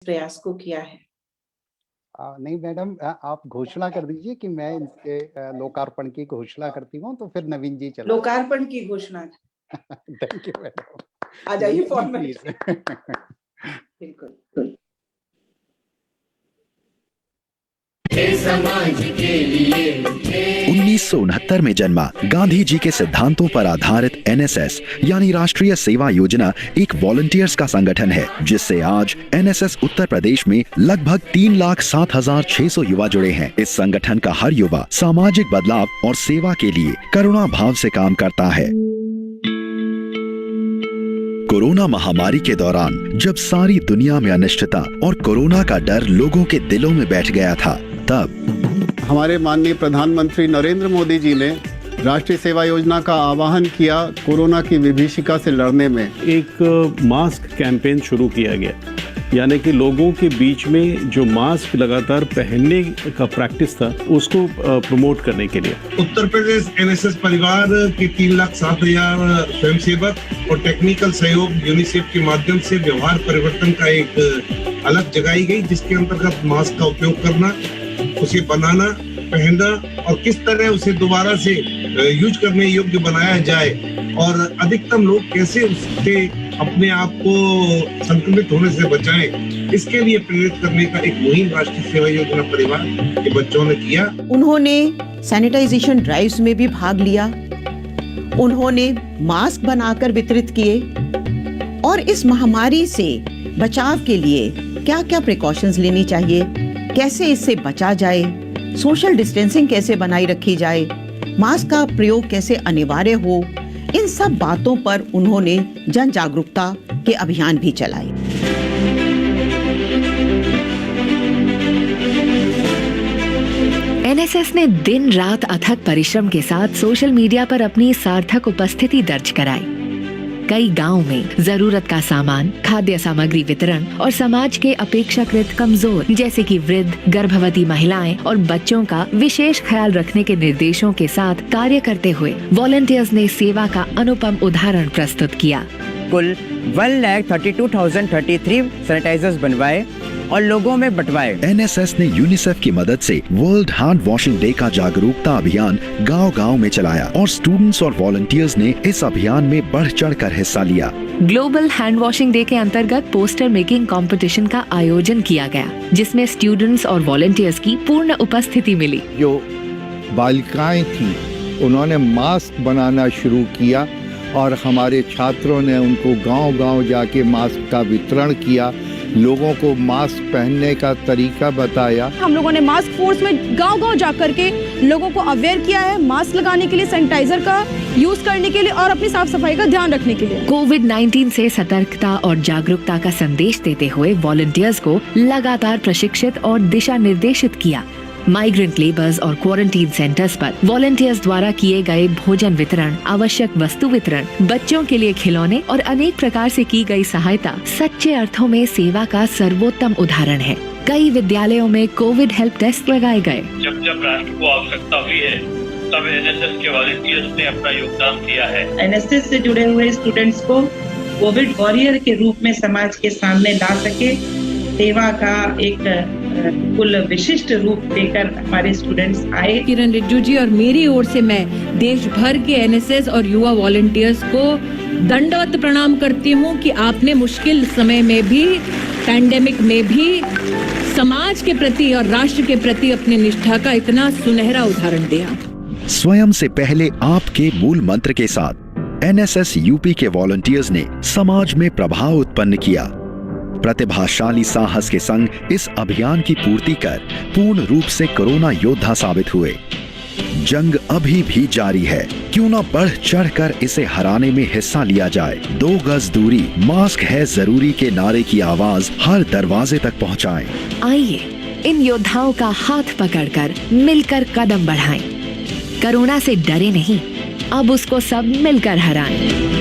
प्रयास को किया है। नहीं मैडम, आप घोषणा कर दीजिए कि मैं इसके लोकार्पण की घोषणा करती हूँ, तो फिर नवीन जी चला। लोकार्पण की घोषणा। Thank you madam. आ जाइए नवीन जी, फॉर्मेट। प्लीज। बिल्कुल। समाज के लिए 1969 में जन्मा गांधी जी के सिद्धांतों पर आधारित एनएसएस यानी राष्ट्रीय सेवा योजना एक वॉलंटियर्स का संगठन है, जिससे आज एनएसएस उत्तर प्रदेश में लगभग 3,07,600 युवा जुड़े हैं। इस संगठन का हर युवा सामाजिक बदलाव और सेवा के लिए करुणा भाव से काम करता है। कोरोना महामारी के दौरान जब सारी दुनिया में अनिश्चितता और कोरोना का डर लोगों के दिलों में बैठ गया था, तब हमारे माननीय प्रधानमंत्री नरेंद्र मोदी जी ने राष्ट्रीय सेवा योजना का आह्वान किया कोरोना की विभीषिका से लड़ने में। एक मास्क कैंपेन शुरू किया गया, यानी कि लोगों के बीच में जो मास्क लगातार पहनने का प्रैक्टिस था उसको प्रमोट करने के लिए। उत्तर प्रदेश एनएसएस परिवार के 3,07,000 स्वयंसेवक और टेक्निकल सहयोग यूनिसेफ के माध्यम से व्यवहार परिवर्तन का एक अलग जगाई गई, जिसके अंतर्गत मास्क का उपयोग करना, उसे बनाना, पहनना और किस तरह उसे दोबारा से यूज करने योग्य बनाया जाए और अधिकतम लोग कैसे उससे अपने आप को संक्रमित होने से बचाएं, इसके लिए प्रेरित करने का एक मुहिम राष्ट्रीय सेवा योजना परिवार के बच्चों ने किया। उन्होंने सैनिटाइजेशन ड्राइव्स में भी भाग लिया, उन्होंने मास्क बनाकर वितरित किए और इस महामारी से बचाव के लिए क्या क्या प्रिकॉशंस लेनी चाहिए, कैसे इससे बचा जाए, सोशल डिस्टेंसिंग कैसे बनाई रखी जाए, मास्क का प्रयोग कैसे अनिवार्य हो, इन सब बातों पर उन्होंने जन जागरूकता के अभियान भी चलाए। एनएसएस ने दिन रात अथक परिश्रम के साथ सोशल मीडिया पर अपनी सार्थक उपस्थिति दर्ज कराई। कई गांव में जरूरत का सामान, खाद्य सामग्री वितरण और समाज के अपेक्षाकृत कमजोर जैसे कि वृद्ध, गर्भवती महिलाएं और बच्चों का विशेष ख्याल रखने के निर्देशों के साथ कार्य करते हुए वॉलंटियर्स ने सेवा का अनुपम उदाहरण प्रस्तुत किया। कुल 1,32,033 सैनिटाइजर्स बनवाए और लोगों में बंटवाए। एनएसएस ने यूनिसेफ की मदद से वर्ल्ड हैंड वॉशिंग डे का जागरूकता अभियान गांव-गांव में चलाया और स्टूडेंट्स और वॉलंटियर्स ने इस अभियान में बढ़ चढ़कर हिस्सा लिया। ग्लोबल हैंड वॉशिंग डे के अंतर्गत पोस्टर मेकिंग कंपटीशन का आयोजन किया गया, जिसमें स्टूडेंट्स और वॉलंटियर्स की पूर्ण उपस्थिति मिली। जो बालिकाएं थी उन्होंने मास्क बनाना शुरू किया और हमारे छात्रों ने उनको गांव-गांव जाके मास्क का वितरण किया, लोगों को मास्क पहनने का तरीका बताया। हम लोगों ने मास्क फोर्स में गांव-गांव जाकर के लोगों को अवेयर किया है, मास्क लगाने के लिए, सैनिटाइजर का यूज करने के लिए और अपनी साफ सफाई का ध्यान रखने के लिए। कोविड-19 से सतर्कता और जागरूकता का संदेश देते हुए वॉलंटियर्स को लगातार प्रशिक्षित और दिशा निर्देशित किया। माइग्रेंट लेबर्स और क्वारंटीन सेंटर्स पर वॉलंटियर्स द्वारा किए गए भोजन वितरण, आवश्यक वस्तु वितरण, बच्चों के लिए खिलौने और अनेक प्रकार से की गई सहायता सच्चे अर्थों में सेवा का सर्वोत्तम उदाहरण है। कई विद्यालयों में कोविड हेल्प डेस्क लगाए गए। जब जब राष्ट्र को आवश्यकता हुई है तब एनएसएस के वॉलंटियर्स ने अपना योगदान दिया है। एनएसएस से जुड़े हुए स्टूडेंट्स को कोविड वॉरियर के रूप में समाज के सामने ला सके, सेवा का एक कुल विशिष्ट रूप देकर हमारे स्टूडेंट्स आए। किरण रिज्जू जी और मेरी ओर से मैं देश भर के एनएसएस और युवा वॉलंटियर्स को दंडवत प्रणाम करती हूँ कि आपने मुश्किल समय में भी, पैंडेमिक में भी समाज के प्रति और राष्ट्र के प्रति अपनी निष्ठा का इतना सुनहरा उदाहरण दिया। स्वयं से पहले आपके मूल मंत्र के साथ एनएसएस यूपी के वॉलंटियर्स ने समाज में प्रभाव उत्पन्न किया। प्रतिभाशाली साहस के संग इस अभियान की पूर्ति कर पूर्ण रूप से कोरोना योद्धा साबित हुए। जंग अभी भी जारी है, क्यों न बढ़ चढ़कर इसे हराने में हिस्सा लिया जाए। 2 गज दूरी, मास्क है जरूरी के नारे की आवाज हर दरवाजे तक पहुंचाएं। आइए इन योद्धाओं का हाथ पकड़कर मिलकर कदम बढ़ाएं। कोरोना से डरे नहीं, अब उसको सब मिलकर हराएं।